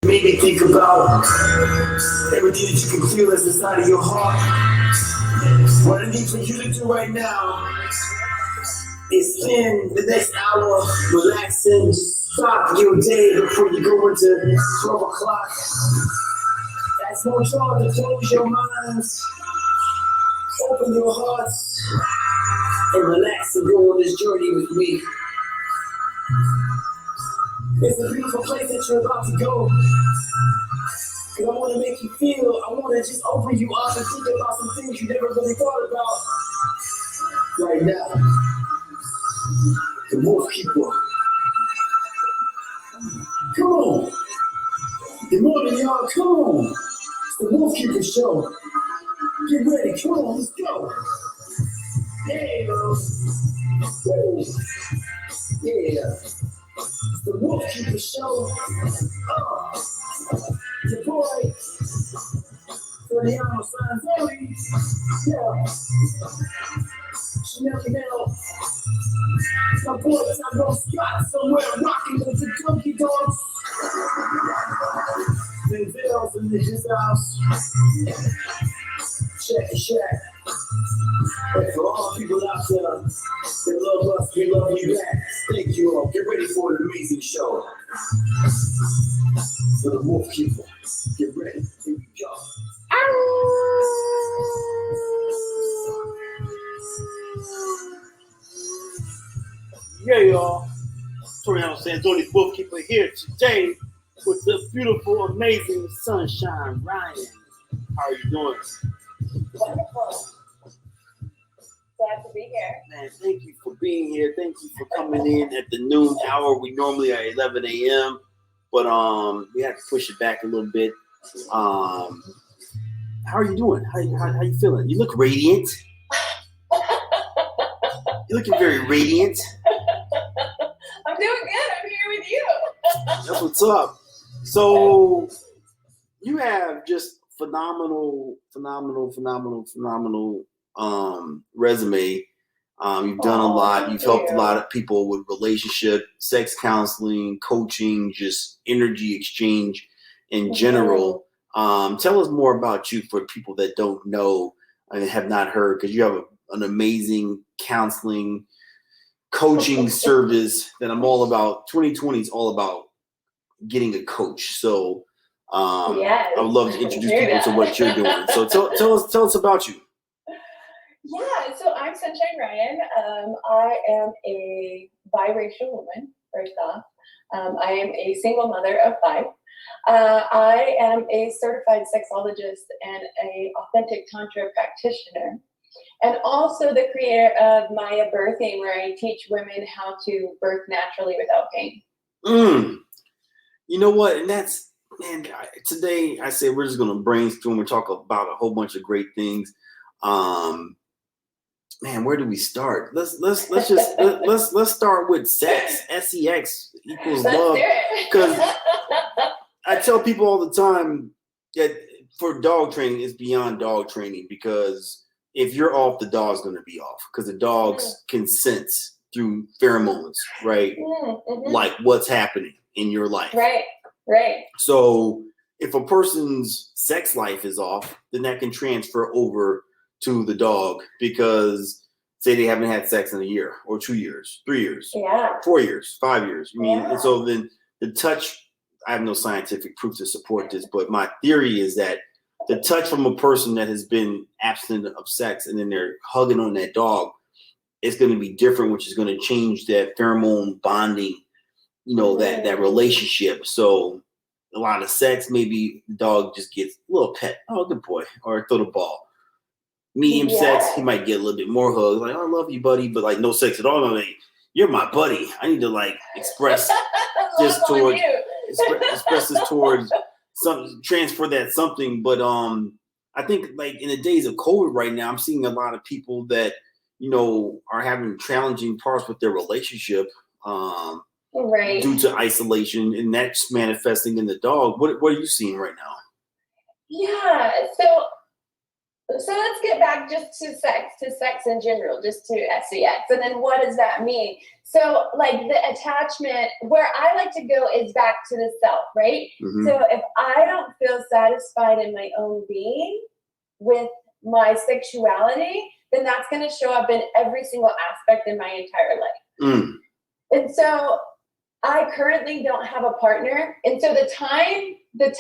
Made me think about everything that you can feel is inside of your heart. What I need for you to do right now is spend the next hour relaxing, stop your day before you go into 12 o'clock. That's no charge to close your minds, open your hearts, and relax and go on this journey with me. It's a beautiful place that you're about to go. Because I want to make you feel, I want to just open you up and think about some things you never really thought about. Right now, the Wolfkeeper. Come on. Good morning, y'all. Come on. It's the Wolfkeeper show. Get ready. Come on, let's go. Yeah. Woo. Yeah. It's the Wolfkeeper show. Your boy, Ferdinand Sanzori. Yeah. Chanel Canal. My boy, I'm going Scott somewhere rocking with the Donkey Dogs. Denzel's in his house. Check it, check. And for all the people out there that love us, we love you back. Thank you all. Get ready for an amazing show. For the Wolfkeeper. Get ready. Here we go. Yeah, y'all. Toriano Sanzoni, Wolfkeeper, here today with the beautiful, amazing Sunshine Ryan. How are you doing? Wonderful. Glad to be here. Man, thank you for being here. Thank you for coming in at the noon hour. We normally are 11 a.m., but we had to push it back a little bit. How are you doing? How you feeling? You look radiant. You're looking very radiant. I'm doing good. I'm here with you. That's what's up. So you have just phenomenal resume. You've done a lot. You've helped a lot of people with relationship, sex counseling, coaching, just energy exchange in general. Tell us more about you for people that don't know and have not heard, because you have an amazing counseling, coaching service that I'm all about. 2020 is all about getting a coach. So I would love to introduce people to what you're doing. So tell us about you. Yeah, so I'm Sunshine Ryan. I am a biracial woman, first off. I am a single mother of 5. I am a certified sexologist and an authentic tantra practitioner, and also the creator of Maya Birthing, where I teach women how to birth naturally without pain. You know what? And that's, man, today I said we're just going to brainstorm and talk about a whole bunch of great things. Man, where do we start? Let's start with sex. SEX equals love. Because I tell people all the time that for dog training, it's beyond dog training, because if you're off, the dog's going to be off, because the dogs can sense through pheromones, right? Like what's happening in your life. Right. So if a person's sex life is off, then that can transfer over to the dog, because say they haven't had sex in a year or 2 years, 3 years, 4 years, 5 years. I mean, and so then the touch, I have no scientific proof to support this, but my theory is that the touch from a person that has been abstinent of sex and then they're hugging on that dog is going to be different, which is going to change that pheromone bonding, that relationship. So a lot of sex, maybe the dog just gets a little pet. Oh, good boy. Or throw the ball. Medium sex, he might get a little bit more hugs. Like, oh, I love you, buddy. But like no sex at all. I'm like, you're my buddy. I need to like express this towards express this towards something, transfer that something. But I think like in the days of COVID right now, I'm seeing a lot of people that, are having challenging parts with their relationship due to isolation, and that's manifesting in the dog. What are you seeing right now? Yeah, so So let's get back just to sex in general, just to sex. And then what does that mean? So like the attachment, where I like to go is back to the self, right? Mm-hmm. So if I don't feel satisfied in my own being with my sexuality, then that's going to show up in every single aspect in my entire life. Mm. And so I currently don't have a partner. And so the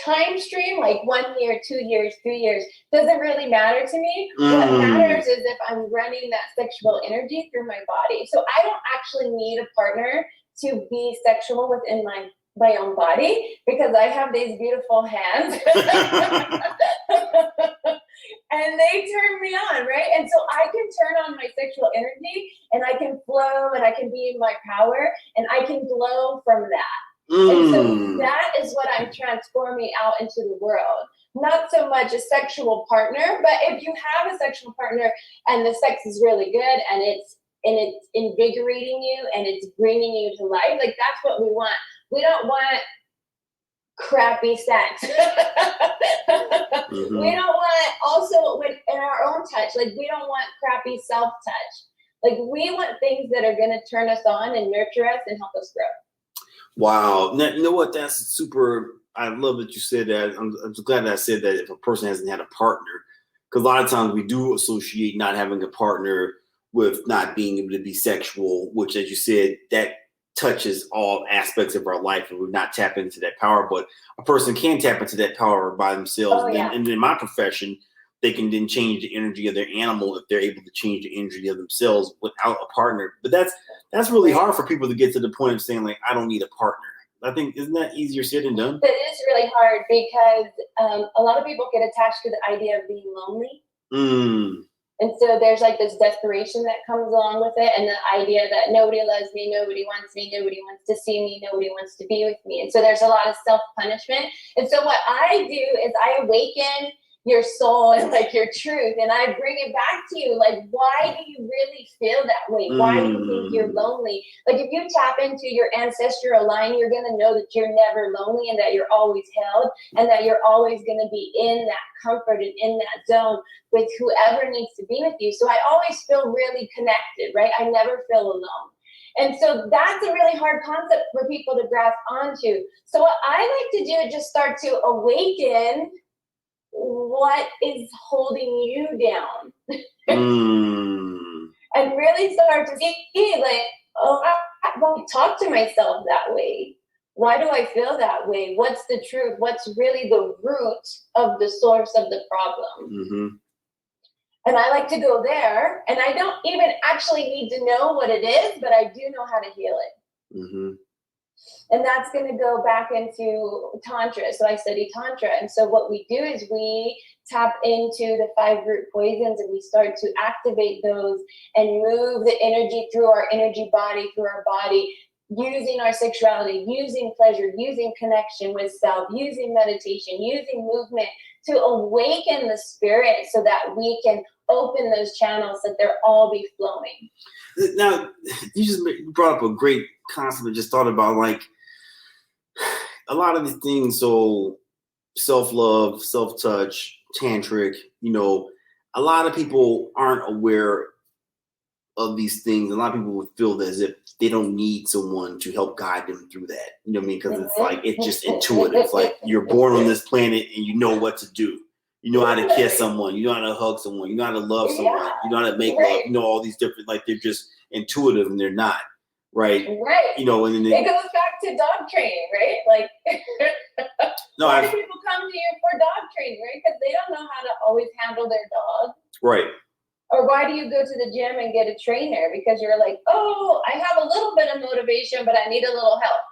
time stream, like 1 year, 2 years, 3 years, doesn't really matter to me. What matters is if I'm running that sexual energy through my body. So I don't actually need a partner to be sexual within my own body, because I have these beautiful hands. And they turn me on, right? And so I can turn on my sexual energy, and I can flow, and I can be in my power, and I can glow from that. And so that is what I'm transforming out into the world. Not so much a sexual partner, but if you have a sexual partner and the sex is really good and it's invigorating you and it's bringing you to life, like that's what we want. We don't want crappy sex. Mm-hmm. We don't want, also in our own touch, like we don't want crappy self-touch. Like we want things that are going to turn us on and nurture us and help us grow. Wow. Now, you know what? That's super. I love that you said that. I'm glad that I said that if a person hasn't had a partner, because a lot of times we do associate not having a partner with not being able to be sexual, which, as you said, that touches all aspects of our life, and we're not tapping into that power. But a person can tap into that power by themselves. And in my profession, they can then change the energy of their animal if they're able to change the energy of themselves without a partner. But that's really hard for people to get to the point of saying, like, I don't need a partner. I think, isn't that easier said than done? It is really hard because a lot of people get attached to the idea of being lonely. And so there's like this desperation that comes along with it, and the idea that nobody loves me, nobody wants to see me, nobody wants to be with me. And so there's a lot of self-punishment. And so what I do is I awaken your soul and like your truth, and I bring it back to you. Like, why do you really feel that way? Why do you think you're lonely? Like, if you tap into your ancestral line, you're going to know that you're never lonely, and that you're always held, and that you're always going to be in that comfort and in that zone with whoever needs to be with you. So I always feel really connected, right? I never feel alone. And so that's a really hard concept for people to grasp onto. So what I like to do is just start to awaken what is holding you down. And really start to see, like, oh, I don't talk to myself that way. Why do I feel that way? What's the truth? What's really the root of the source of the problem? And I like to go there, and I don't even actually need to know what it is, but I do know how to heal it. And that's going to go back into tantra. So I study tantra. And so what we do is we tap into the 5 root poisons, and we start to activate those and move the energy through our energy body, through our body, using our sexuality, using pleasure, using connection with self, using meditation, using movement to awaken the spirit so that we can open those channels, that they'll all be flowing. Now, you just brought up a great concept I just thought about, like, a lot of these things, so self-love, self-touch, tantric, a lot of people aren't aware of these things. A lot of people would feel as if they don't need someone to help guide them through that. You know what I mean? Because it's like, it's just intuitive. Like, you're born on this planet and you know what to do. You know how to kiss someone. You know how to hug someone. You know how to love someone. You know how to make love. You know, all these different, like, they're just intuitive and they're not. Right. And then it goes back to dog training, right? Like, why do people come to you for dog training, right? Because they don't know how to always handle their dog. Right. Or why do you go to the gym and get a trainer? Because you're like, oh, I have a little bit of motivation, but I need a little help.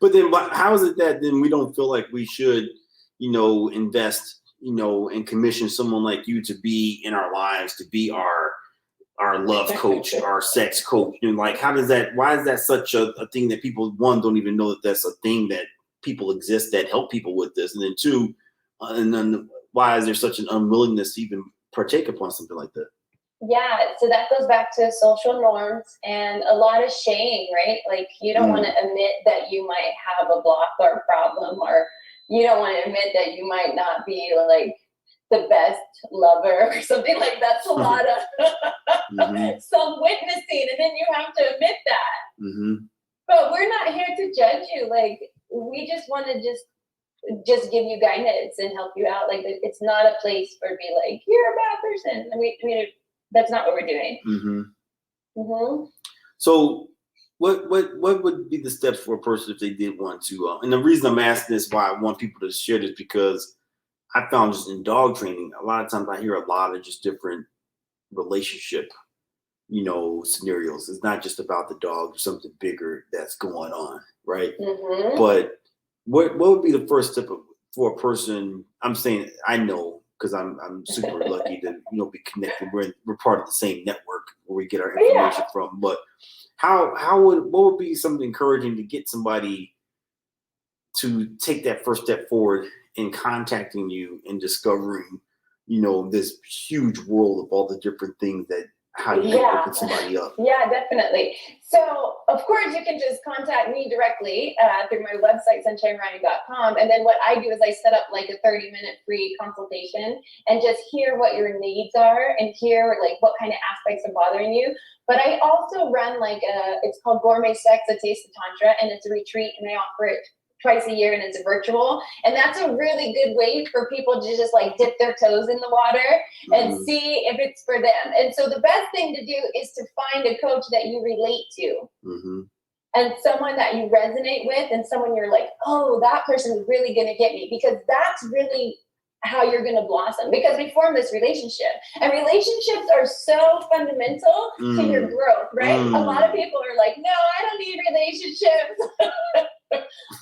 But then how is it that then we don't feel like we should, invest, and commission someone like you to be in our lives, to be our love coach, our sex coach? And like, why is that such a thing that people, one, don't even know that that's a thing that people exist that help people with this? And then two, and then why is there such an unwillingness to even partake upon something like that? Yeah, so that goes back to social norms and a lot of shame, right? Like, you don't want to admit that you might have a block or a problem, or you don't want to admit that you might not be like the best lover or something like that's a lot of self-witnessing, and then you have to admit that. But we're not here to judge you. Like, we just want to just give you guidance and help you out. Like, it's not a place for be like, you're a bad person. And we that's not what we're doing. So what would be the steps for a person if they did want to? And the reason I'm asking this, why I want people to share this, because I found just in dog training, a lot of times I hear a lot of just different relationship, scenarios. It's not just about the dog. There's something bigger that's going on, right? But what would be the first step for a person? I'm saying, I know, because I'm super lucky to be connected. We're part of the same network where we get our information from. But what would be something encouraging to get somebody to take that first step forward in contacting you and discovering, this huge world of all the different things that how you open somebody up? Yeah, definitely. So, of course, you can just contact me directly through my website, sunshineryan.com. And then what I do is I set up like a 30-minute free consultation and just hear what your needs are and hear like what kind of aspects are bothering you. But I also run it's called Gourmet Sex, A Taste of Tantra, and it's a retreat, and I offer it twice a year, and it's virtual. And that's a really good way for people to just like dip their toes in the water and see if it's for them. And so the best thing to do is to find a coach that you relate to and someone that you resonate with, and someone you're like, oh, that person is really going to get me, because that's really how you're going to blossom, because we form this relationship, and relationships are so fundamental to your growth, right? A lot of people are like, no, I don't need relationships.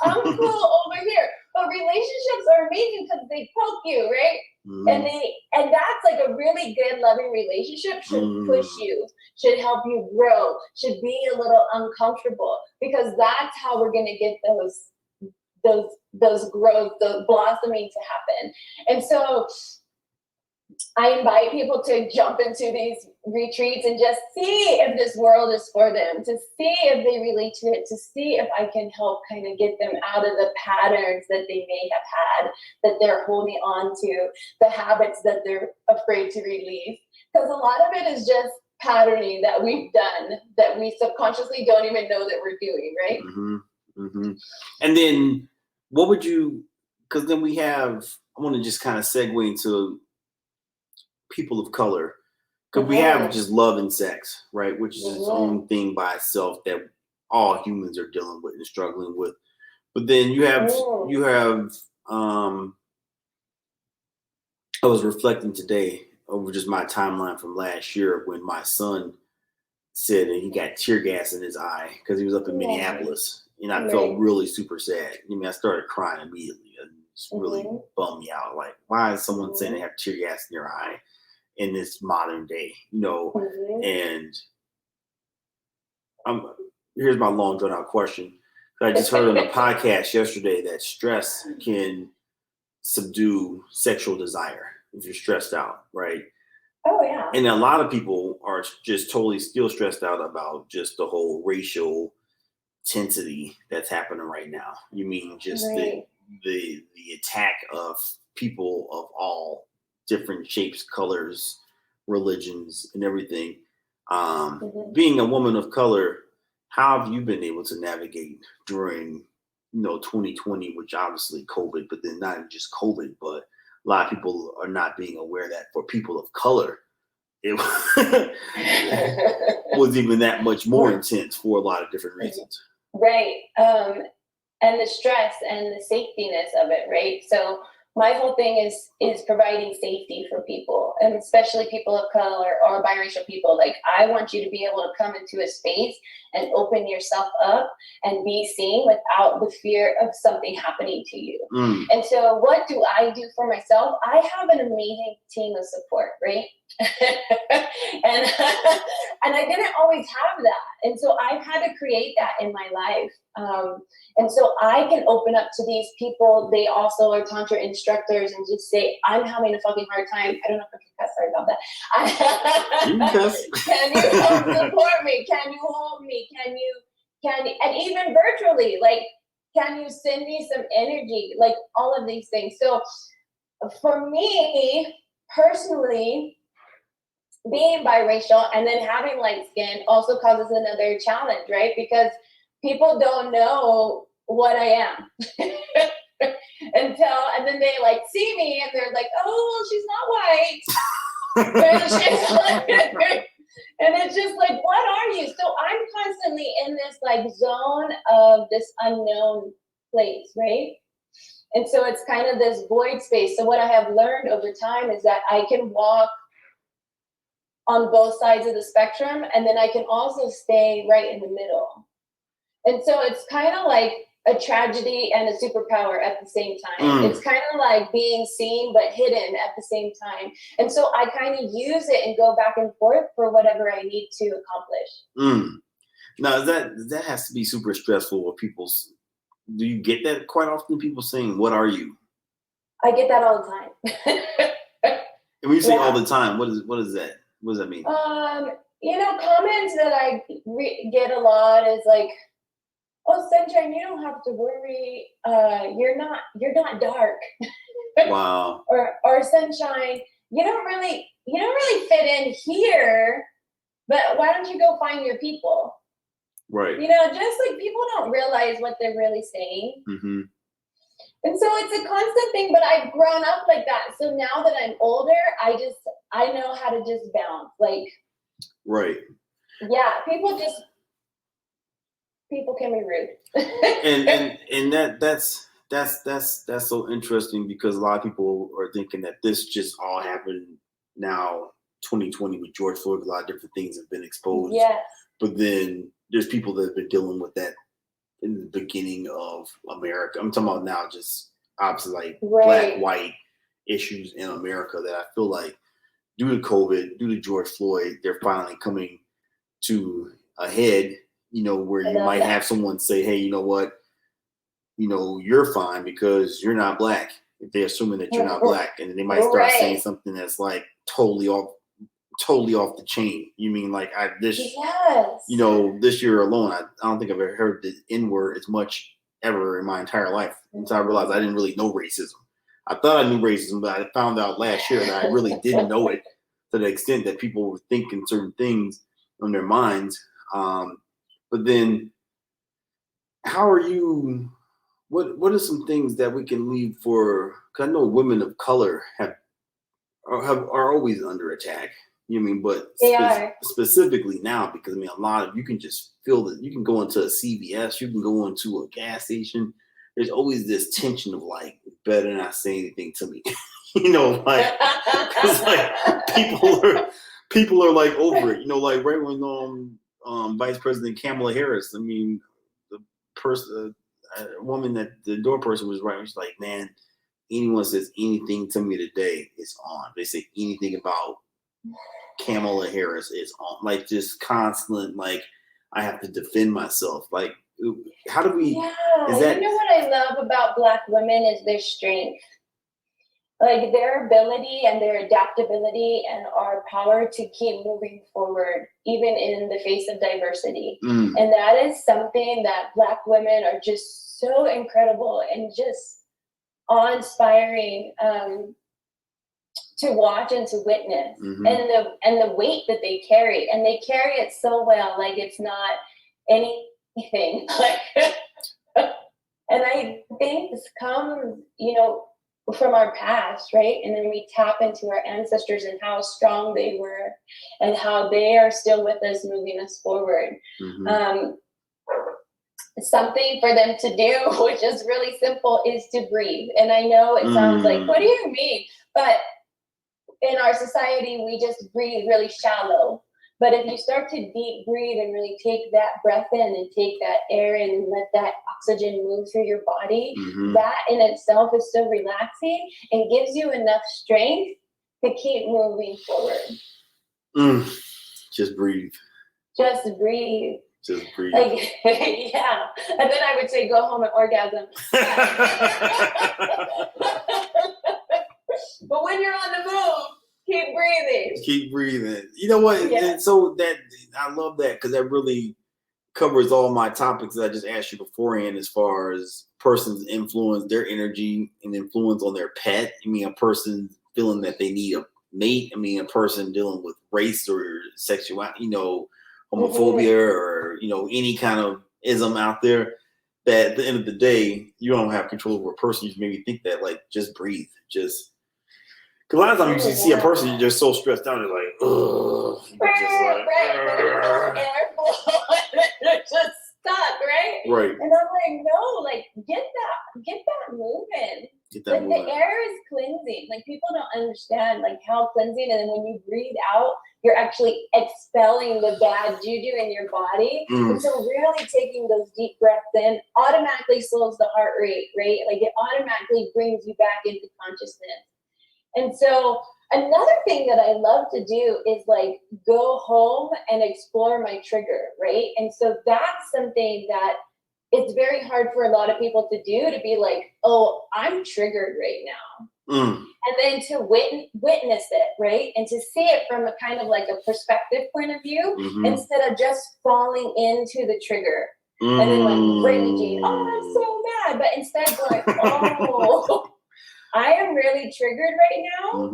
I'm cool over here. But relationships are amazing because they poke you, right? And that's like a really good loving relationship should push you, should help you grow, should be a little uncomfortable, because that's how we're going to get those growth, the blossoming to happen. And so I invite people to jump into these retreats and just see if this world is for them, to see if they relate to it, to see if I can help kind of get them out of the patterns that they may have had, that they're holding on to, the habits that they're afraid to release. Because a lot of it is just patterning that we've done that we subconsciously don't even know that we're doing, right? And then what would you, because then I want to just kind of segue into people of color, because we have just love and sex, right, which is its own thing by itself that all humans are dealing with and struggling with. But then you have I was reflecting today over just my timeline from last year when my son said that he got tear gas in his eye because he was up in Minneapolis, and I felt really super sad. I started crying immediately, and it's really bummed me out. Like, why is someone saying they have tear gas in their eye in this modern day, and here's my long drawn out question. I just heard on a podcast yesterday that stress can subdue sexual desire if you're stressed out, right? Oh yeah. And a lot of people are just totally still stressed out about just the whole racial intensity that's happening right now. You mean just the attack of people of all different shapes, colors, religions, and everything. Being a woman of color, how have you been able to navigate during 2020, which obviously COVID, but then not just COVID, but a lot of people are not being aware that for people of color, it was even that much more intense for a lot of different reasons. Right. And the stress and the safetyness of it, right? So my whole thing is providing safety for people, and especially people of color or biracial people. Like, I want you to be able to come into a space and open yourself up and be seen without the fear of something happening to you. And so what do I do for myself? I have an amazing team of support, right? and I didn't always have that. And so I've had to create that in my life. And so I can open up to these people. They also are Tantra instructors, and just say, I'm having a fucking hard time. I don't know if I can cuss, sorry about that. Can you help support me? Can you hold me? Can you, and even virtually, like, can you send me some energy? Like, all of these things. So for me personally, being biracial and then having light skin also causes another challenge, right? Because people don't know what I am and then they like see me and they're like, oh, well, she's not white. And it's just like, what are you? So I'm constantly in this like zone of this unknown place, right? And so it's kind of this void space. So what I have learned over time is that I can walk on both sides of the spectrum, and then I can also stay right in the middle. And so it's kind of like a tragedy and a superpower at the same time. It's kind of like being seen but hidden at the same time. And so I kind of use it and go back and forth for whatever I need to accomplish. Now that has to be super stressful with people's. Do you get that quite often? People saying, "What are you?" I get that all the time. And when you say all the time, what is that? What does that mean? Comments that I get a lot is like, "Oh, Sunshine, you don't have to worry. You're not dark." Wow. or Sunshine, you don't really fit in here, but why don't you go find your people? Right. Just like people don't realize what they're really saying. Mm-hmm. And so it's a constant thing, but I've grown up like that. So now that I'm older, I know how to just bounce. Like, right. Yeah, people can be rude. and that's so interesting, because a lot of people are thinking that this just all happened now, 2020 with George Floyd. A lot of different things have been exposed. Yes. But then there's people that have been dealing with that in the beginning of America. I'm talking about now, just obviously like black, white issues in America that I feel like due to COVID, due to George Floyd, they're finally coming to a head, where you might have someone say, hey, you know what? You're fine because you're not black. If they're assuming that you're not black, and then they might start saying something that's like totally off the chain. You mean like this year alone, I don't think I've ever heard the N-word as much ever in my entire life until I realized I didn't really know racism. I thought I knew racism, but I found out last year that I really didn't know it to the extent that people were thinking certain things on their minds. But then how are you, what are some things that we can leave for, because I know women of color are always under attack. But specifically now, because a lot of, you can just feel that. You can go into a CVS, you can go into a gas station. There's always this tension of like, better not say anything to me, like, because like people are like over it, like right when Vice President Kamala Harris, the person, woman that the door person was right, she's like, man, anyone says anything to me today, it's on. They say anything about Kamala Harris, is on. Like, just constant, like, I have to defend myself. Like, how do we? Yeah, what I love about Black women is their strength, like their ability and their adaptability and our power to keep moving forward, even in the face of diversity. And that is something that Black women are just so incredible and just awe-inspiring to watch and to witness. And the weight that they carry, and they carry it so well, like it's not anything. And I think this comes, from our past, right? And then we tap into our ancestors and how strong they were and how they are still with us, moving us forward. Something for them to do, which is really simple, is to breathe. And I know it sounds like, what do you mean? But in our society, we just breathe really shallow. But if you start to deep breathe and really take that breath in and take that air in and let that oxygen move through your body, that in itself is so relaxing and gives you enough strength to keep moving forward. Just breathe. Just breathe. Just breathe. Like, yeah. And then I would say, go home and orgasm. But when you're on the move, keep breathing. Keep breathing. You know what? Yeah. And so that, I love that, because that really, covers all my topics that I just asked you beforehand, as far as person's influence, their energy and influence on their pet. I mean, a person feeling that they need a mate. I mean, a person dealing with race or sexuality, homophobia or, any kind of ism out there, that at the end of the day, you don't have control over a person. You just maybe think that, like, just breathe. Because a lot of times you see a person, you're just so stressed out, you're like, ugh. Just stuck, right? Right. And I'm like, no, like, get that moving. Like, the air is cleansing. Like, people don't understand, like, how cleansing, and then when you breathe out, you're actually expelling the bad juju in your body. And so really taking those deep breaths in automatically slows the heart rate, right? Like, it automatically brings you back into consciousness. And so another thing that I love to do is, like, go home and explore my trigger, right? And so that's something that it's very hard for a lot of people to do, to be like, oh, I'm triggered right now. And then to witness it, right? And to see it from a kind of like a perspective point of view, instead of just falling into the trigger and then like raging, oh, I'm so mad. But instead going, oh, I am really triggered right now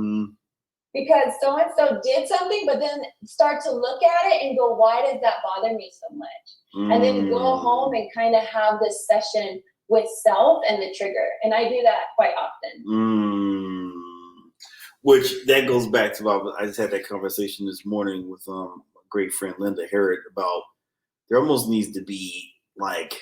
because so-and-so did something, but then start to look at it and go, why does that bother me so much? And then go home and kind of have this session with self and the trigger. And I do that quite often. Which that goes back to, I just had that conversation this morning with a great friend, Linda Harrod, about there almost needs to be like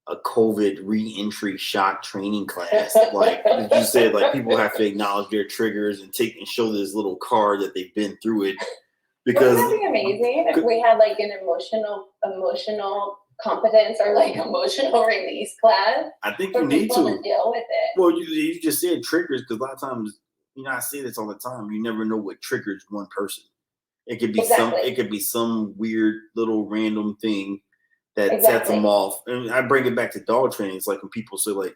a COVID re-entry shock training class. Like you said, like people have to acknowledge their triggers and show this little card that they've been through it. Because wouldn't that be amazing if we had like an emotional competence or like emotional release class? I think you need to deal with it. Well, you just said triggers, because a lot of times, I say this all the time. You never know what triggers one person. It could be some weird little random thing that sets them off. And I bring it back to dog training. It's like when people say, like,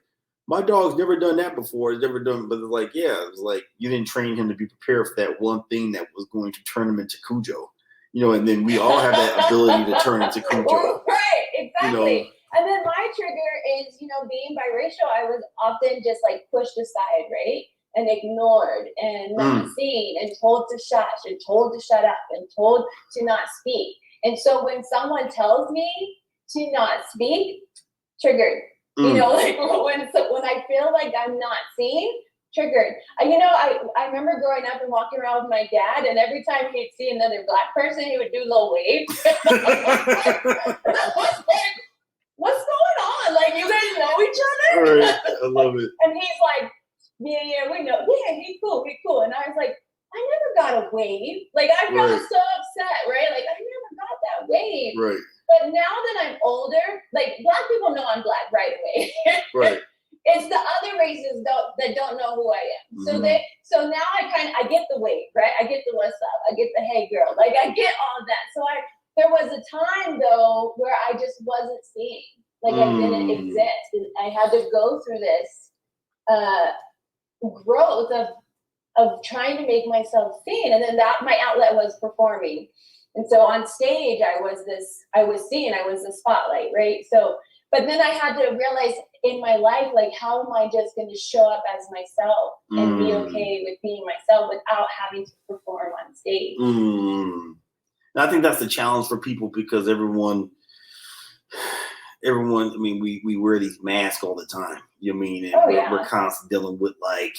my dog's never done that before. It's never done, but it's like, yeah, it was like you didn't train him to be prepared for that one thing that was going to turn him into Cujo. And then we all have that ability to turn into Cujo. Right, exactly. And then my trigger is, being biracial, I was often just like pushed aside, right? And ignored and not seen and told to shush and told to shut up and told to not speak. And so when someone tells me to not speak, triggered. Like when I feel like I'm not seen, triggered. I remember growing up and walking around with my dad, and every time he'd see another Black person, he would do little waves. What's going on? Like, you guys know each other? Right. I love it. And he's like, yeah, we know. Yeah, he's cool. And I was like, I never got a wave. Like, I felt so upset, right? Like, I never got that wave. Right. But now that I'm older, like, Black people know I'm Black right away. Right. It's the other races that don't know who I am. So now I get the wave, right? I get the what's up. I get the hey girl. Like, I get all of that. So there was a time though where I just wasn't seen. Like, I didn't exist. And I had to go through this growth of trying to make myself seen. And then my outlet was performing. And so on stage, I was seen, I was the spotlight, right? So, but then I had to realize in my life, like, how am I just going to show up as myself and be okay with being myself without having to perform on stage? And I think that's the challenge for people, because everyone, I mean, we wear these masks all the time. And we're constantly dealing with, like,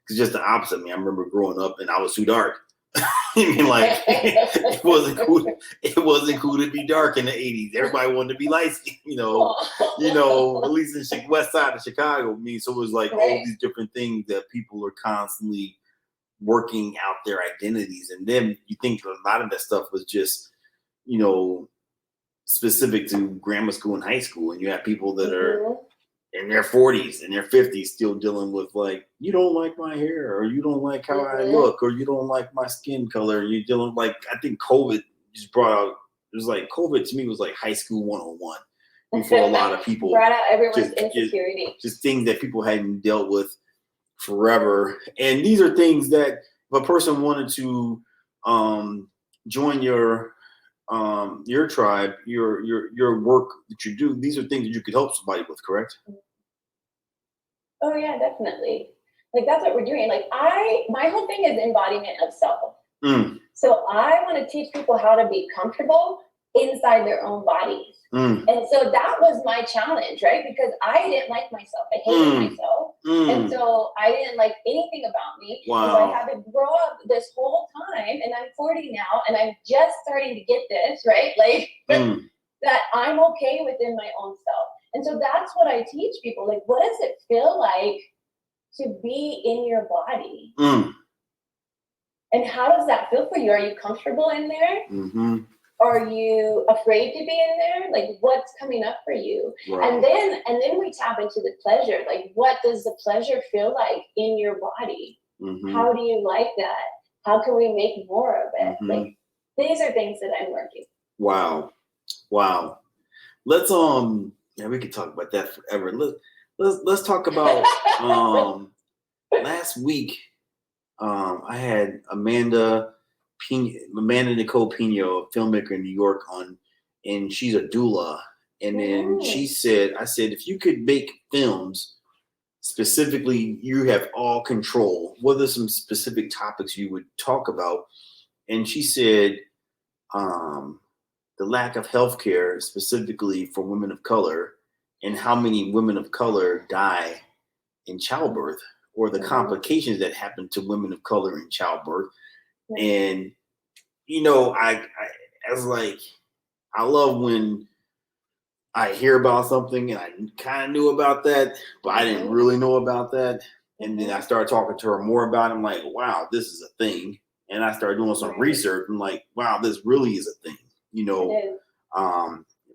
it's just the opposite. I mean, I remember growing up and I was too dark. It wasn't cool. It wasn't cool to be dark in the 80s. Everybody wanted to be light skinned, at least in west side of Chicago. So it was like all these different things that people are constantly working out their identities. And then you think a lot of that stuff was just, specific to grammar school and high school. And you have people that are in their 40s and their 50s still dealing with, like, you don't like my hair, or you don't like how I look, or you don't like my skin color. You're dealing, like, I think COVID just brought out, it was like COVID to me was like high school 101 for a lot of people. Brought out everyone's insecurity. Just things that people hadn't dealt with forever. And these are things that if a person wanted to join your your tribe, your work that you do, these are things that you could help somebody with, correct? Oh yeah, definitely. Like that's what we're doing. Like my whole thing is embodiment of self. So I want to teach people how to be comfortable inside their own bodies. And so that was my challenge, right? Because I didn't like myself. I hated myself. And so I didn't like anything about me. Wow. So I had to grow up this whole time, and I'm 40 now, and I'm just starting to get this, right? Like that I'm okay within my own self. And so that's what I teach people. Like, what does it feel like to be in your body? And how does that feel for you? Are you comfortable in there? Are you afraid to be in there? Like, what's coming up for you? Right. And then we tap into the pleasure. Like, what does the pleasure feel like in your body? How do you like that? How can we make more of it? Like, these are things that I'm working. Wow. Let's we could talk about that forever. Let's talk about last week. I had Amanda Nicole Pino, a filmmaker in New York, on, and she's a doula. And then I said, if you could make films, specifically, you have all control, what are some specific topics you would talk about? And she said, the lack of healthcare, specifically for women of color, and how many women of color die in childbirth, or the complications that happen to women of color in childbirth. And I was like, I love when I hear about something and I kind of knew about that, but I didn't really know about that. And then I started talking to her more about it. I'm like, wow, this is a thing. And I started doing some research. I'm like, wow, this really is a thing,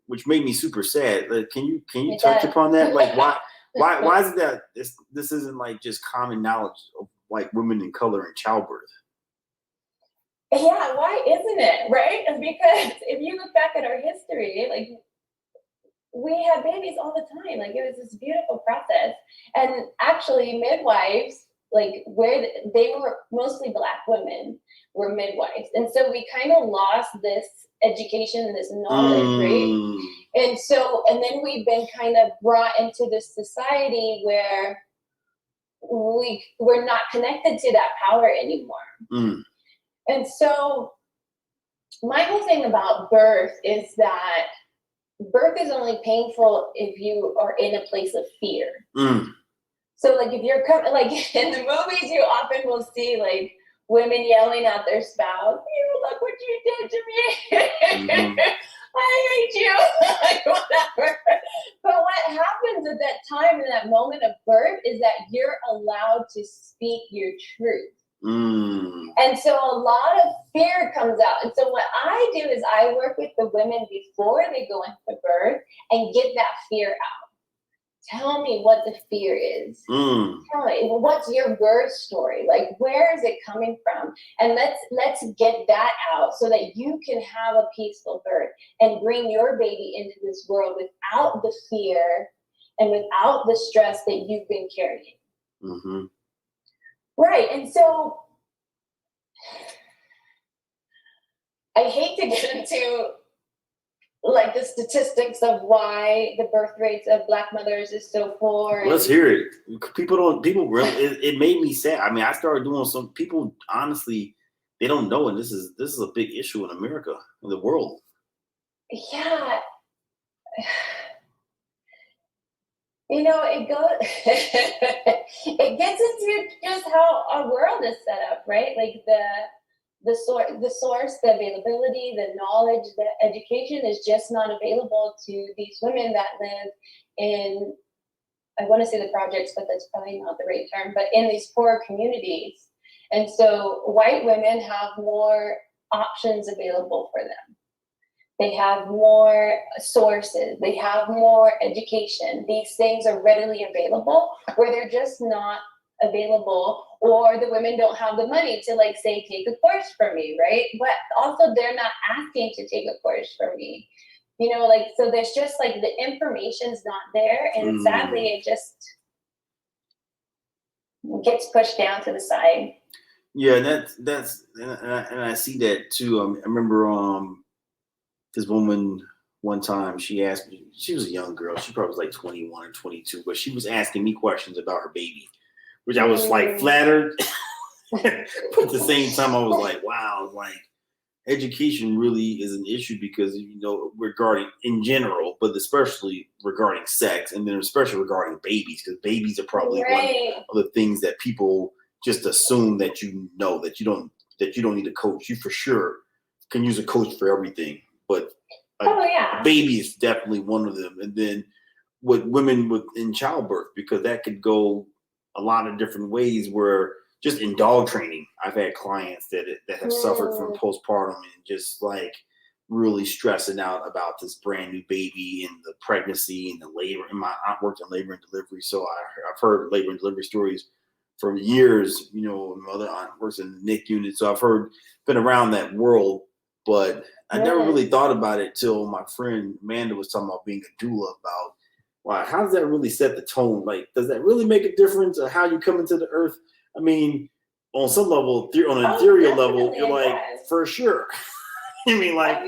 which made me super sad. Like, can you touch upon that? Like, why is it that this isn't like just common knowledge of like women in color in childbirth? Yeah, why isn't it, right? Because if you look back at our history, like, we had babies all the time. Like, it was this beautiful process. And actually, midwives, like, where they were mostly Black women, were midwives. And so we kind of lost this education and this knowledge, right? And then we've been kind of brought into this society where we're not connected to that power anymore. And so my whole thing about birth is that birth is only painful if you are in a place of fear. So, like, if you're like in the movies, you often will see like women yelling at their spouse, "You look what you did to me! I hate you!" Like, whatever. But what happens at that time, in that moment of birth, is that you're allowed to speak your truth. And so a lot of fear comes out. And so what I do is I work with the women before they go into birth and get that fear out. Tell me what the fear is. Tell me, what's your birth story? Like, where is it coming from? And let's get that out so that you can have a peaceful birth and bring your baby into this world without the fear and without the stress that you've been carrying. Right. And so I hate to get into like the statistics of why the birth rates of Black mothers is so poor. Let's hear it. People really, it made me sad. I mean, I started doing some, people honestly, they don't know. And this is a big issue in America, in the world. Yeah. It goes, it gets into just how our world is set up, right? Like the source, the availability, the knowledge, the education is just not available to these women that live in, I want to say the projects, but that's probably not the right term, but in these poor communities. And so white women have more options available for them. They have more sources. They have more education. These things are readily available where they're just not available, or the women don't have the money to, like, say, take a course from me, right? But also they're not asking to take a course from me. So there's just like the information's not there, and sadly it just gets pushed down to the side. Yeah, and I see that too. I remember this woman one time, she asked me, she was a young girl, she probably was like 21 or 22, but she was asking me questions about her baby, which I was like flattered. But at the same time, I was like, wow, like education really is an issue because, you know, regarding in general, but especially regarding sex, and then especially regarding babies, because babies are probably one of the things that people just assume that you know, that you don't need a coach. You for sure can use a coach for everything, but a baby is definitely one of them. And then with women in childbirth, because that could go a lot of different ways. Where just in dog training, I've had clients that have suffered from postpartum and just like really stressing out about this brand new baby and the pregnancy and the labor. And my aunt worked in labor and delivery, so I've heard labor and delivery stories for years. You know, my other aunt works in the NICU unit, so I've been around that world, but I never really thought about it till my friend Amanda was talking about being a doula, about, wow, how does that really set the tone? Like, does that really make a difference of how you come into the earth? I mean, on some level, on an ethereal level, you're like, for sure. I mean, like,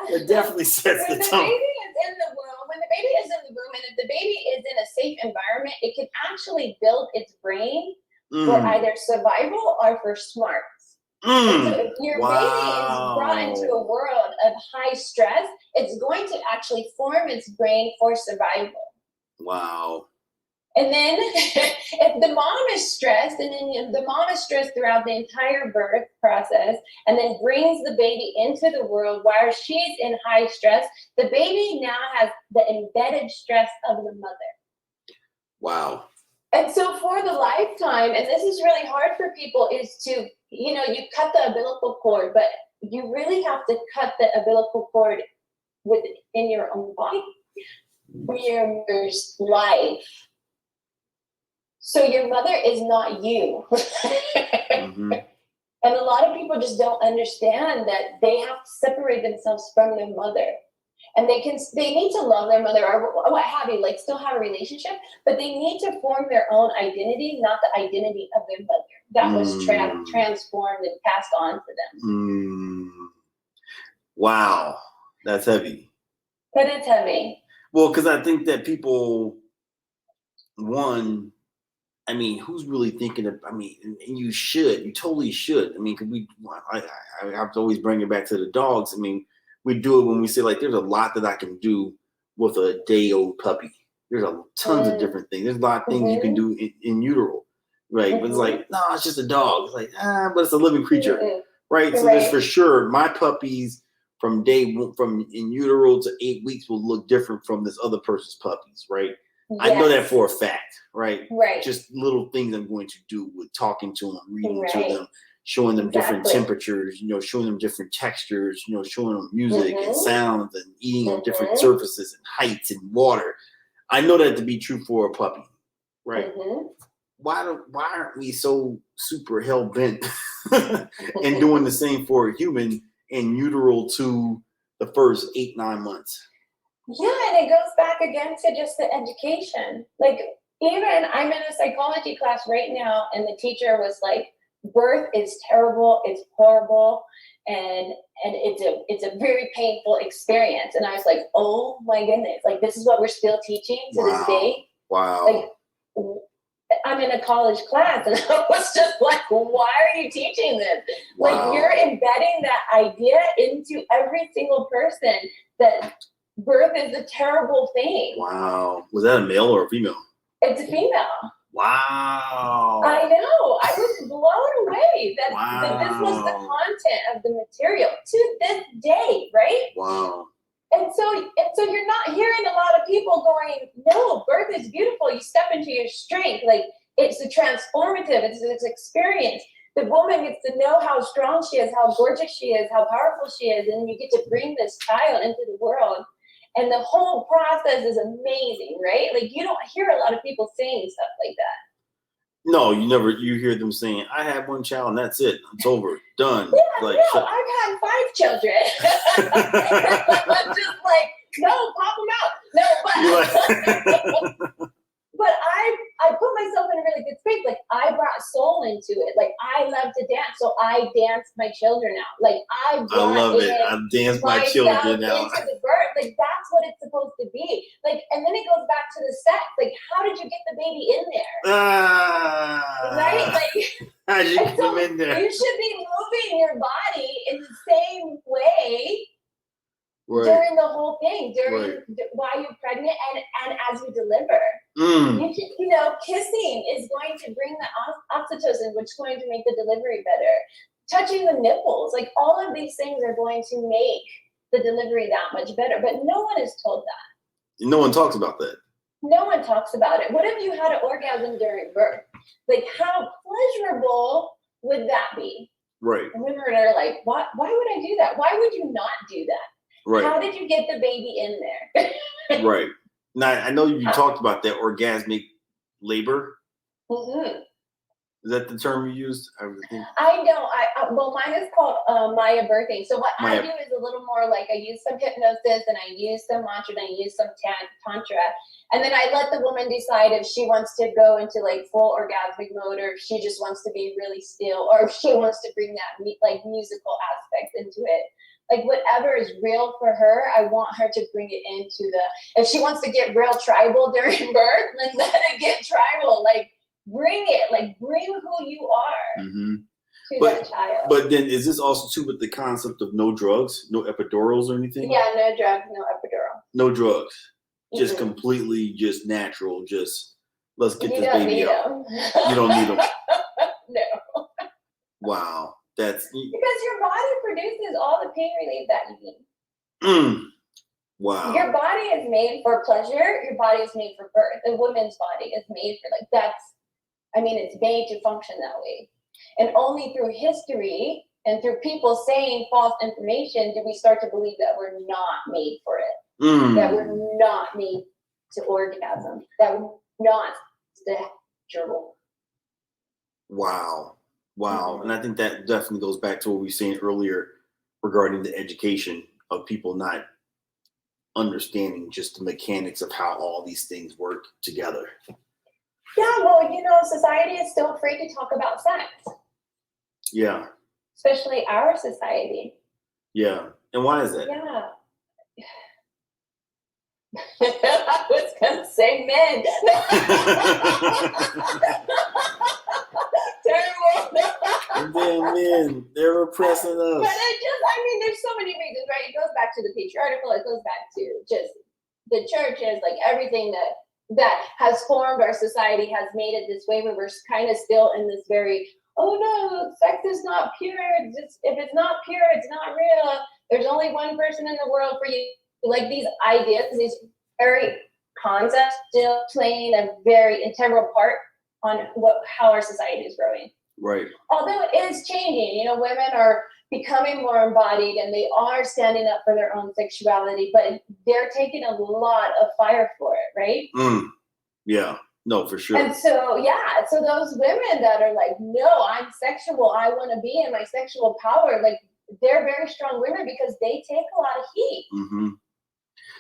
it definitely sets the tone. When the baby is in the womb, and if the baby is in a safe environment, it can actually build its brain for either survival or for smarts. So if your baby is brought into a world of high stress, it's going to actually form its brain for survival. Wow. And then if the mom is stressed, and then the mom is stressed throughout the entire birth process, and then brings the baby into the world while she's in high stress, the baby now has the embedded stress of the mother. Wow. And so for the lifetime, and this is really hard for people, is to, you know, you cut the umbilical cord, but you really have to cut the umbilical cord within your own body, for your mother's life. So your mother is not you. And a lot of people just don't understand that they have to separate themselves from their mother. And they need to love their mother or what have you, like still have a relationship, but they need to form their own identity, not the identity of their mother that was transformed and passed on to them. Wow, that's heavy. But it's heavy. Well, because I think that people, I mean, who's really thinking of, I mean, and you totally should. I mean, I have to always bring it back to the dogs. I mean, we do it when we say, like, there's a lot that I can do with a day-old puppy. There's tons of different things. There's a lot of things you can do in utero, right? But it's like, no, it's just a dog. It's like, but it's a living creature, right? So there's for sure, my puppies from in utero to 8 weeks will look different from this other person's puppies, right? Yes. I know that for a fact, right? Right. Just little things I'm going to do with talking to them, reading to them, showing them different temperatures, you know, showing them different textures, you know, showing them music and sounds and eating on different surfaces and heights and water. I know that to be true for a puppy, right? Why aren't we so super hell bent and doing the same for a human in utero to the first 8-9 months? Yeah, and it goes back again to just the education. Like, even I'm in a psychology class right now, and the teacher was like, birth is terrible, it's horrible, and it's a very painful experience. And I was like, oh my goodness, like, this is what we're still teaching to this day. Wow. Like, I'm in a college class, and I was just like, why are you teaching this? Like, you're embedding that idea into every single person that birth is a terrible thing. Wow. Was that a male or a female? It's a female. Wow. I know. I was blown away that this was the content of the material to this day, right? Wow. And so you're not hearing a lot of people going, no, birth is beautiful. You step into your strength. Like, it's a transformative, it's this experience. The woman gets to know how strong she is, how gorgeous she is, how powerful she is, and you get to bring this child into the world. And the whole process is amazing, right? Like, you don't hear a lot of people saying stuff like that. No, you hear them saying, I have one child and that's it. It's over. Done. Yeah, like, no, I've had 5 children. I'm just like, no, pop them out. No, but but I put myself in a really good space. Like I brought soul into it. Like I love to dance, so I danced my children out. Like I love it. I danced my children out into the birth. Like that's what it's supposed to be. Like, and then it goes back to the sex. Like, how did you get the baby in there? Right? Like, how did you get them in there? You should be moving your body in the same way. Right. During the whole thing, while you're pregnant and as you deliver. You know, kissing is going to bring the oxytocin, which is going to make the delivery better. Touching the nipples, like all of these things are going to make the delivery that much better. But no one is told that. No one talks about that. No one talks about it. What if you had an orgasm during birth? Like, how pleasurable would that be? Right. And women are like, why would I do that? Why would you not do that? Right. How did you get the baby in there? Right. Now, I know you talked about that orgasmic labor. Mm-hmm. Is that the term you used? I know. Well, mine is called Maya birthing. So what I do is a little more like I use some hypnosis and I use some mantra and I use some tantra. And then I let the woman decide if she wants to go into like full orgasmic mode or if she just wants to be really still or if she wants to bring that like musical aspect into it. Like whatever is real for her, I want her to bring it into if she wants to get real tribal during birth, then let it get tribal. Like bring it, like bring who you are to that child. But then is this also too with the concept of no drugs, no epidurals or anything? Yeah, no drugs, no epidural. No drugs. Just completely just natural, just let's get this baby out. You don't need them. No. Wow. That's because your body produces all the pain relief that you need. Wow. Your body is made for pleasure. Your body is made for birth. A woman's body is made for it's made to function that way. And only through history and through people saying false information do we start to believe that we're not made for it. That we're not made to orgasm. That we're not sexual. Wow. Wow. And I think that definitely goes back to what we were saying earlier regarding the education of people not understanding just the mechanics of how all these things work together. Yeah, well, society is still afraid to talk about sex. Yeah. Especially our society. Yeah. And why is that? Yeah. I was going to say men. And then men, they're repressing us. But there's so many reasons, right? It goes back to the patriarchal. It goes back to just the churches, like everything that has formed our society has made it this way where we're kind of still in this very, oh no, sex is not pure. If it's not pure, it's not real. There's only one person in the world for you. Like these ideas, these very concepts still playing a very integral part on how our society is growing. Right. Although it is changing, women are becoming more embodied and they are standing up for their own sexuality, but they're taking a lot of fire for it, right? Yeah, no, for sure. And so, so those women that are like, no, I'm sexual, I want to be in my sexual power, like they're very strong women because they take a lot of heat.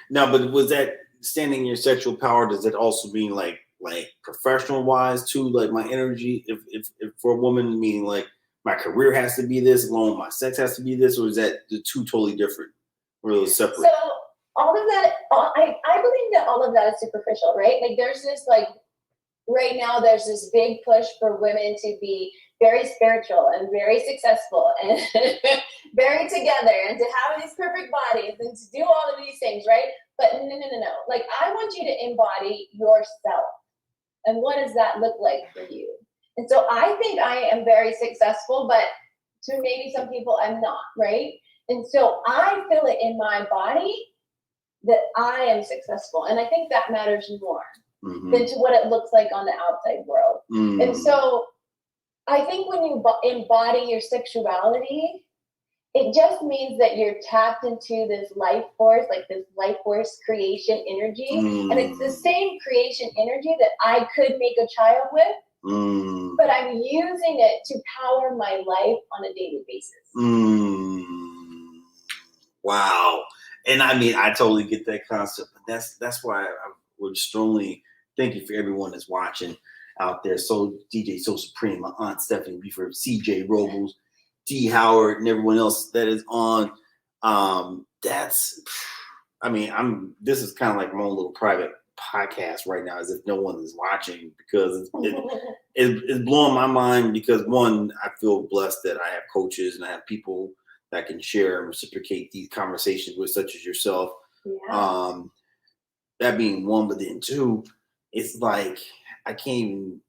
Now, but was that standing in your sexual power, does it also mean like professional wise too, like my energy, if for a woman, meaning like my career has to be this, alone my sex has to be this, or is that the two totally different or those separate? So all of that, I believe that all of that is superficial, right? Like there's this right now there's this big push for women to be very spiritual and very successful and very together and to have these perfect bodies and to do all of these things, right? But no. Like I want you to embody yourself. And what does that look like for you? And so I think I am very successful, but to maybe some people I'm not, right? And so I feel it in my body that I am successful. And I think that matters more than to what it looks like on the outside world. And so I think when you embody your sexuality, it just means that you're tapped into this life force, like this life force creation energy. And it's the same creation energy that I could make a child with, but I'm using it to power my life on a daily basis. Wow. And I totally get that concept. That's why I would strongly thank you for everyone that's watching. out there. So DJ So Supreme, my aunt Stephanie Beaver, CJ Robles, D Howard, and everyone else that is on. This is kind of like my own little private podcast right now, as if no one is watching, because it's blowing my mind, because one, I feel blessed that I have coaches and I have people that can share and reciprocate these conversations with, such as yourself. Yeah. That being one, but then two, it's like I don't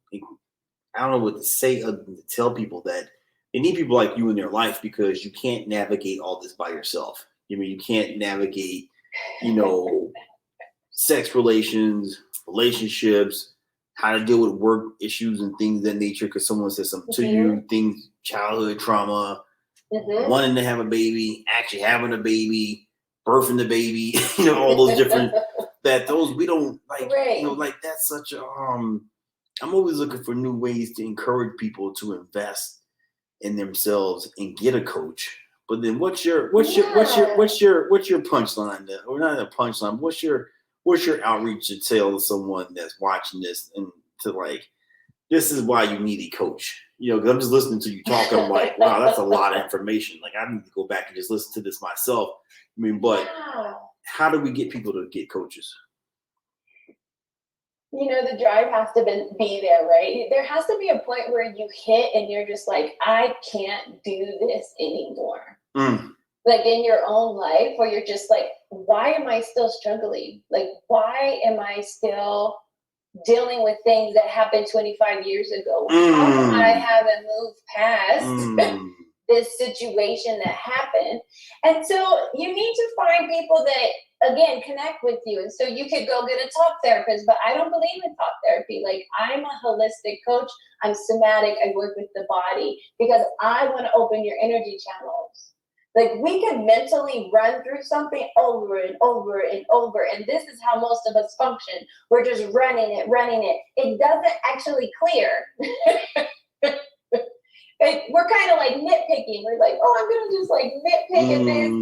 know what to say other than to tell people that they need people like you in their life, because you can't navigate all this by yourself. You can't navigate, sex relationships, how to deal with work issues and things of that nature because someone says something to you, things, childhood trauma, wanting to have a baby, actually having a baby, birthing the baby, all those different, we don't like, like that's such a, I'm always looking for new ways to encourage people to invest in themselves and get a coach. But then what's your punchline? Or not a punchline, what's your outreach to tell someone that's watching this, and to like, this is why you need a coach? Because I'm just listening to you talk, I'm like, wow, that's a lot of information. Like, I need to go back and just listen to this myself. But how do we get people to get coaches? The drive has to be there, right? There has to be a point where you hit and you're just like, I can't do this anymore. Like in your own life, where you're just like, why am I still struggling? Like, why am I still dealing with things that happened 25 years ago? How come I haven't moved past this situation that happened? And so you need to find people that, again, connect with you. And so you could go get a talk therapist, but I don't believe in talk therapy. Like, I'm a holistic coach. I'm somatic. I work with the body because I want to open your energy channels. Like, we can mentally run through something over and over and over. And this is how most of us function. We're just running it. It doesn't actually clear. We're kind of like nitpicking. We're like, oh, I'm going to just like nitpick at this,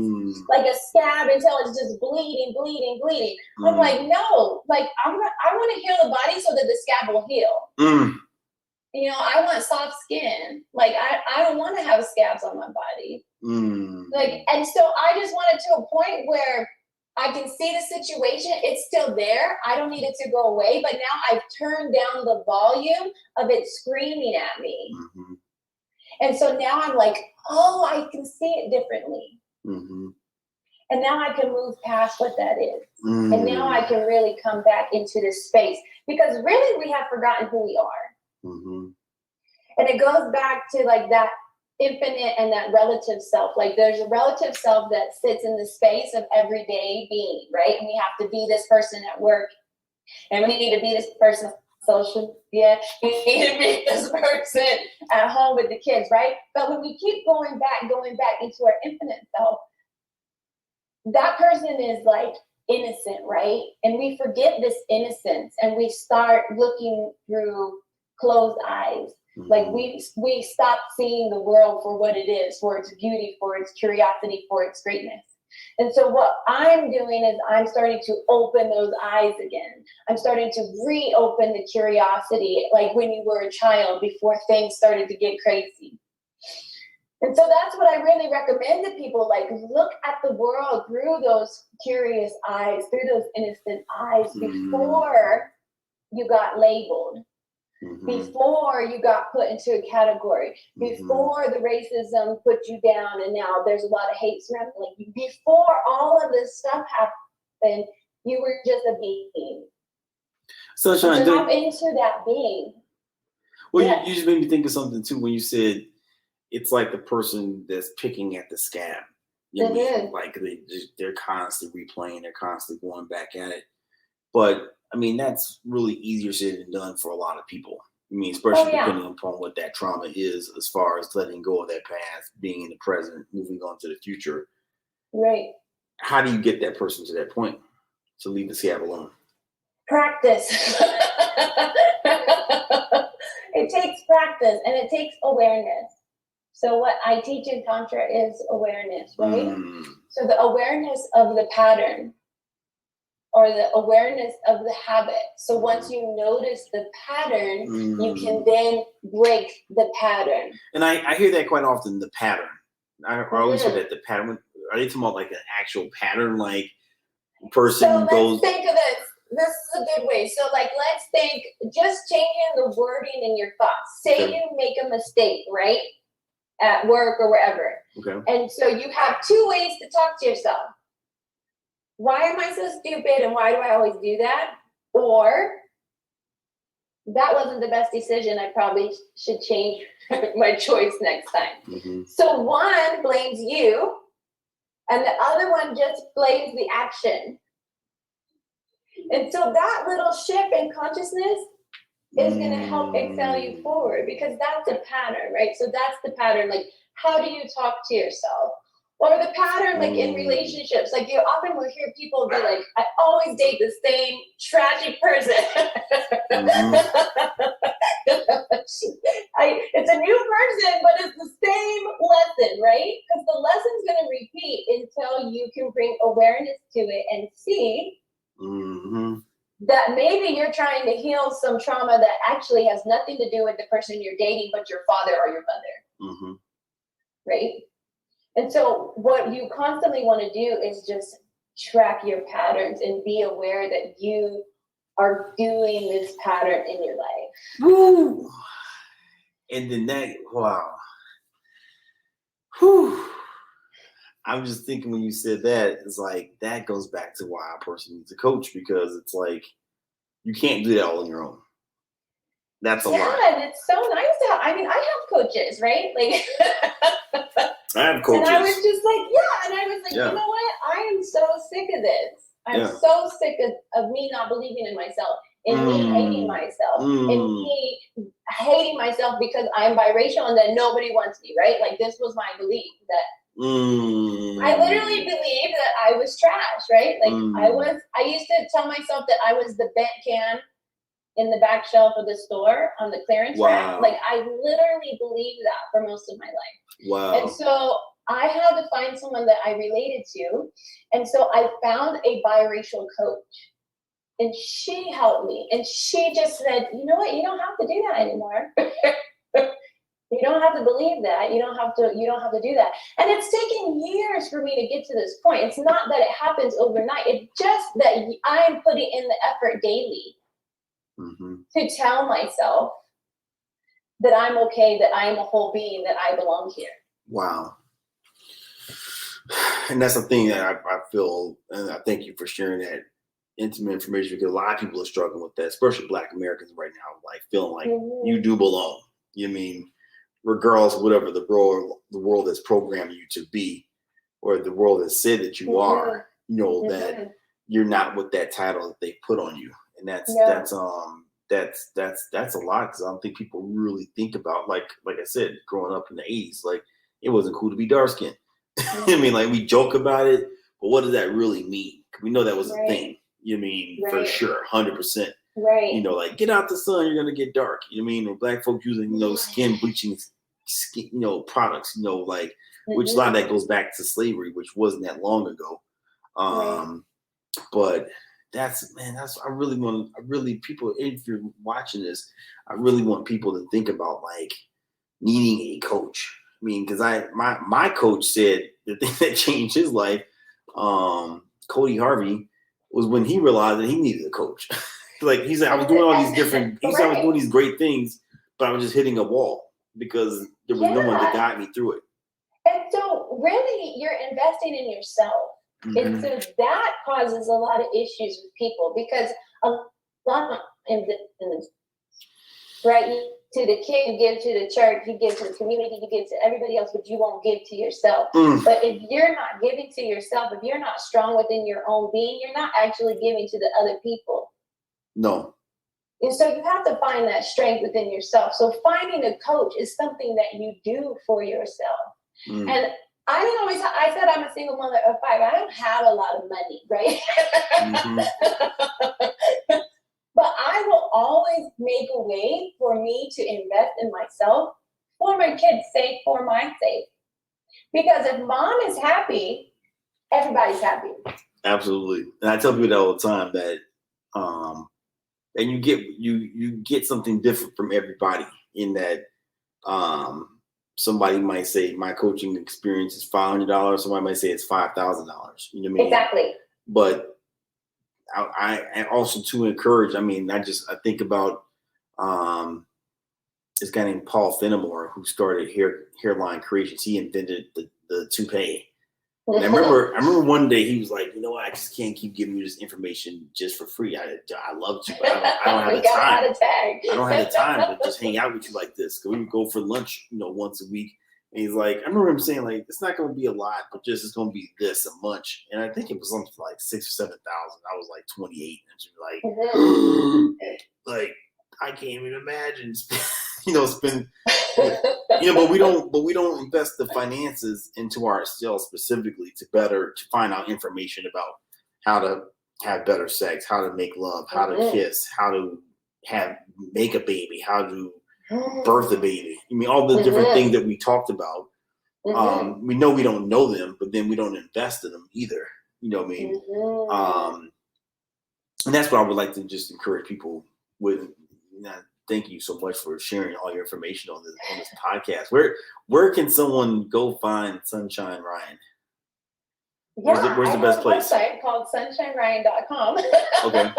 like a scab until it's just bleeding. I'm like, no, like I want to heal the body so that the scab will heal. I want soft skin. Like, I don't want to have scabs on my body. Like, and so I just want it to a point where I can see the situation. It's still there. I don't need it to go away. But now I've turned down the volume of it screaming at me. And so now I'm like, oh, I can see it differently. And now I can move past what that is. And now I can really come back into this space. Because really, we have forgotten who we are. And it goes back to like that infinite and that relative self. Like, there's a relative self that sits in the space of everyday being, right? And we have to be this person at work. And we need to be this person social. Yeah, we need to be this person at home with the kids, right? But when we keep going back into our infinite self, that person is like innocent, right? And we forget this innocence and we start looking through closed eyes. Like, we stop seeing the world for what it is, for its beauty, for its curiosity, for its greatness. And so what I'm doing is I'm starting to open those eyes again. I'm starting to reopen the curiosity, like when you were a child, before things started to get crazy. And so that's what I really recommend to people. Like, look at the world through those curious eyes, through those innocent eyes, before you got labeled. Before you got put into a category, before the racism put you down, and now there's a lot of hate surrounding you. Before all of this stuff happened, you were just a being. So drop into that being. Well, you just made me think of something too when you said it's like the person that's picking at the scab. Like they're constantly replaying, they're constantly going back at it. But I mean, that's really easier said than done for a lot of people. I mean, especially depending upon what that trauma is, as far as letting go of that past, being in the present, moving on to the future. Right. How do you get that person to that point to leave the scab alone? Practice. It takes practice and it takes awareness. So what I teach in tantra is awareness, right? So the awareness of the pattern. or the awareness of the habit. So once you notice the pattern, you can then break the pattern. And I hear that quite often, the pattern. I always hear that, the pattern. Are they talking about like an actual pattern, like person goes? So let's think of this. This is a good way. So like, let's think, just changing the wording in your thoughts. Say you make a mistake, right? At work or wherever. Okay. And so you have two ways to talk to yourself. Why am I so stupid and why do I always do that? Or that wasn't the best decision. I probably should change my choice next time. So one blames you and the other one just blames the action. And so that little shift in consciousness is going to help excel you forward, because that's a pattern, right? So that's the pattern. Like, how do you talk to yourself? Or the pattern, like in relationships, like you often will hear people be like, I always date the same tragic person. It's a new person, but it's the same lesson, right? Because the lesson's going to repeat until you can bring awareness to it and see that maybe you're trying to heal some trauma that actually has nothing to do with the person you're dating, but your father or your mother. Right? And so what you constantly want to do is just track your patterns and be aware that you are doing this pattern in your life. Woo! And then that, wow. Whew. I'm just thinking when you said that, it's like, that goes back to why a person needs a coach, because it's like, you can't do that all on your own. That's a lot. Yeah, and it's so nice to have, I have coaches, right? Like, I have coaches. And I was just like, you know what? I am so sick of this. I'm so sick of me not believing in myself, and me hating myself, and me hating myself because I'm biracial and that nobody wants me, right? Like, this was my belief that I literally believed that I was trash, right? Like, I used to tell myself that I was the bent can in the back shelf of the store on the clearance rack. Like, I literally believed that for most of my life. Wow. And so I had to find someone that I related to. And so I found a biracial coach. And she helped me. And she just said, you know what? You don't have to do that anymore. You don't have to believe that. You don't have to do that. And it's taken years for me to get to this point. It's not that it happens overnight. It's just that I'm putting in the effort daily to tell myself that I'm okay, that I am a whole being, that I belong here. Wow. And that's the thing that I feel, and I thank you for sharing that intimate information, because a lot of people are struggling with that, especially Black Americans right now, like feeling like you do belong. You mean, regardless of whatever the world has programmed you to be, or the world has said that you are, you know, that you're not with that title that they put on you. And that's a lot, because I don't think people really think about, like I said, growing up in the 80s, like, it wasn't cool to be dark skinned. I mean, like, we joke about it, but what does that really mean? We know that was a thing. You mean, for sure, 100%. Right. You know, like, get out the sun, you're gonna get dark. You know what I mean? Or Black folks using, you know, skin bleaching, products. You know, like, which a lot of that goes back to slavery, which wasn't that long ago. But people, if you're watching this, I really want people to think about, like, needing a coach. I mean, because my coach said the thing that changed his life, Cody Harvey, was when he realized that he needed a coach. Like, he said, I was doing all these different, he said I was doing these great things, but I was just hitting a wall because there was no one to guide me through it. And so really, you're investing in yourself. And so that causes a lot of issues with people, because a lot of right, to the kid, you give to the church, you give to the community, you give to everybody else, but you won't give to yourself. But if you're not giving to yourself, if you're not strong within your own being, you're not actually giving to the other people. No. And so you have to find that strength within yourself. So finding a coach is something that you do for yourself. And I said I'm a single mother of 5. I don't have a lot of money, right? But I will always make a way for me to invest in myself, for my kids' sake, for my sake. Because if mom is happy, everybody's happy. Absolutely. And I tell people that all the time that and you get something different from everybody in that somebody might say my coaching experience is $500, somebody might say it's $5,000. You know what I mean? Exactly. But I also to encourage, I think about this guy named Paul Fenimore who started Hairline Creations. He invented the toupee. And I remember one day he was like, you know what, I just can't keep giving you this information just for free. I love you, but I don't have the time. I don't have the time to just hang out with you like this. Cause we would go for lunch, once a week. And he's like, I remember him saying like, it's not going to be a lot, but just it's going to be this a munch. And I think it was something like 6,000 or 7,000. I was like 28, and she was like, like I can't even imagine, spend. But we don't invest the finances into ourselves specifically to find out information about how to have better sex, how to make love, how to kiss, how to make a baby, how to birth a baby. All the different things that we talked about. We know we don't know them, but then we don't invest in them either. You know what I mean? And that's what I would like to just encourage people with. Thank you so much for sharing all your information on this podcast. Where can someone go find Sunshine Ryan? Where's the best place? I have a website called sunshineryan.com. Okay.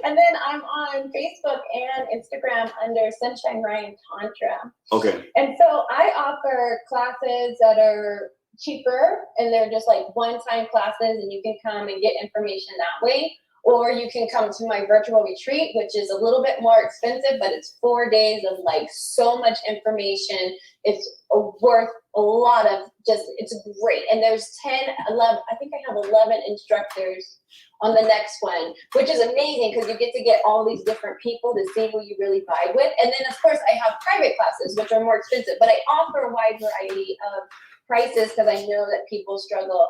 And then I'm on Facebook and Instagram under Sunshine Ryan Tantra. Okay. And so I offer classes that are cheaper, and they're just like one-time classes, and you can come and get information that way. Or you can come to my virtual retreat, which is a little bit more expensive, but it's 4 days of like so much information. It's worth a lot of it's great. And there's 11, I think I have 11 instructors on the next one, which is amazing because you get all these different people to see who you really vibe with. And then of course I have private classes, which are more expensive, but I offer a wide variety of prices because I know that people struggle.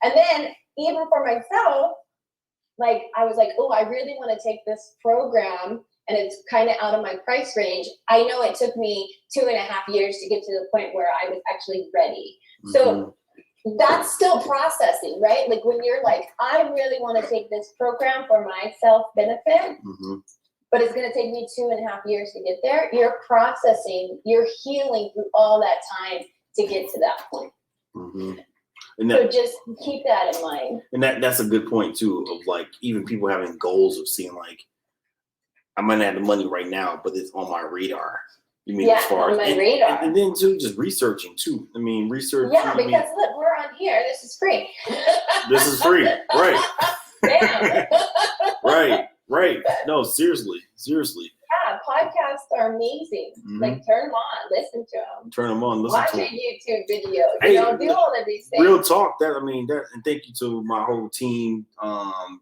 And then even for myself, like I was like, oh, I really want to take this program and it's kind of out of my price range. I know it took me 2.5 years to get to the point where I was actually ready. So that's still processing, right? Like when you're like, I really want to take this program for my self-benefit, but it's going to take me 2.5 years to get there. You're processing, you're healing through all that time to get to that point. And so just keep that in mind. And that's a good point too, of like even people having goals of seeing like, I might not have the money right now, but it's on my radar. You mean as far on my radar. And then too, just researching too. Research. Yeah, because look, we're on here. This is free. This is free, right? Damn. Right. No, seriously. Yeah, podcasts are amazing. Like turn them on, listen to them. Turn them on, listen Watch to them. Watch your YouTube videos. Do all of these things. Real talk. And thank you to my whole team,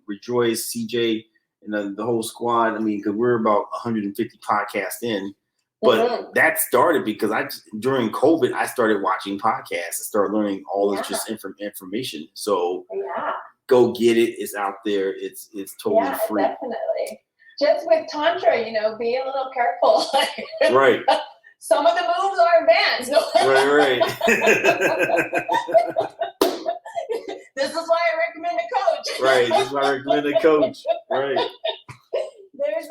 Rejoice, CJ, and the whole squad. Because we're about 150 podcasts in. But that started because during COVID, I started watching podcasts and started learning all this just information. So go get it. It's out there. It's totally free. Definitely. Just with Tantra, be a little careful. Right. Some of the moves are advanced. Right. This is why I recommend a coach. Right. This is why I recommend a coach. Right. There's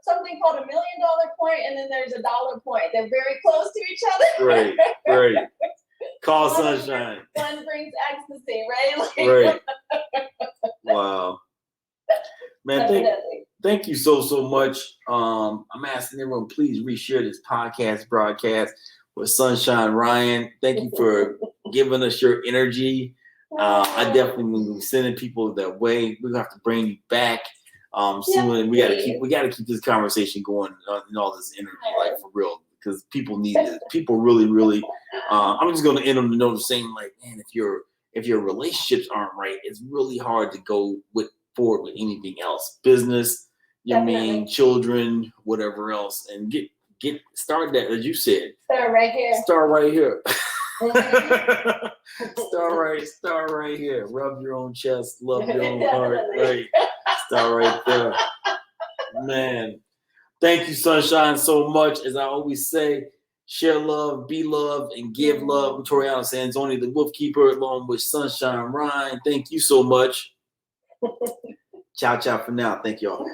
something called $1 million point, and then there's a $1 point. They're very close to each other. Right. Call Sunshine. One brings ecstasy, right? Right. Wow. Man, thank you so much. I'm asking everyone, please reshare this broadcast with Sunshine Ryan. Thank you for giving us your energy. I definitely will be sending people that way. We're gonna have to bring you back soon. We gotta keep this conversation going and all this energy, like for real, because people need it. People really. I'm just gonna end on the note of saying, like, man, if your relationships aren't right, it's really hard to go forward with anything else, business, children, whatever else, and get started that, as you said. Start right here. Start right here. Rub your own chest, love your own heart. Right. Start right there. Man. Thank you, Sunshine, so much. As I always say, Share love, be loved, and give love. I'm Toriano Sanzoni, the Wolfkeeper, along with Sunshine Ryan. Thank you so much. Ciao, ciao for now. Thank y'all.